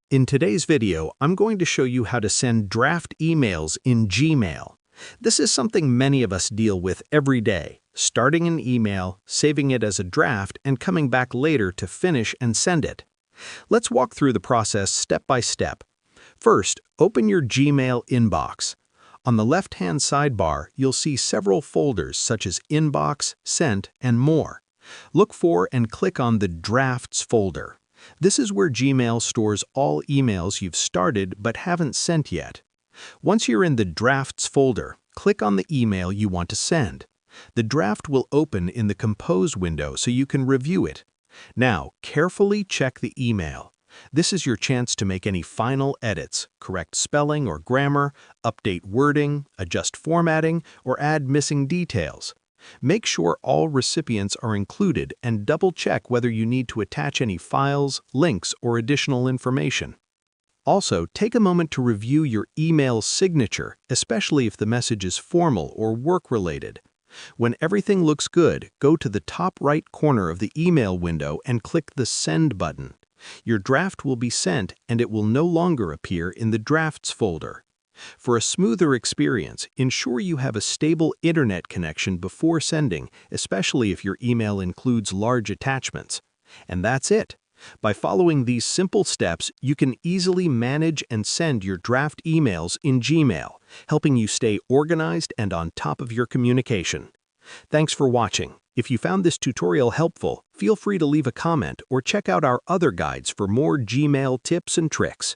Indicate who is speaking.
Speaker 1: In today's video, I'm going to show you how to send draft emails in Gmail. This is something many of us deal with every day, starting an email, saving it as a draft, and coming back later to finish and send it. Let's walk through the process step by step. First, open your Gmail inbox. On the left-hand sidebar, you'll see several folders such as Inbox, Sent, and more. Look for and click on the Drafts folder. This is where Gmail stores all emails you've started but haven't sent yet. Once you're in the Drafts folder, click on the email you want to send. The draft will open in the Compose window so you can review it. Now, carefully check the email. This is your chance to make any final edits, correct spelling or grammar, update wording, adjust formatting, or add missing details. Make sure all recipients are included and double-check whether you need to attach any files, links, or additional information. Also, take a moment to review your email signature, especially if the message is formal or work-related. When everything looks good, go to the top right corner of the email window and click the Send button. Your draft will be sent and it will no longer appear in the Drafts folder. For a smoother experience, ensure you have a stable internet connection before sending, especially if your email includes large attachments. And that's it. By following these simple steps, you can easily manage and send your draft emails in Gmail, helping you stay organized and on top of your communication. Thanks for watching. If you found this tutorial helpful, feel free to leave a comment or check out our other guides for more Gmail tips and tricks.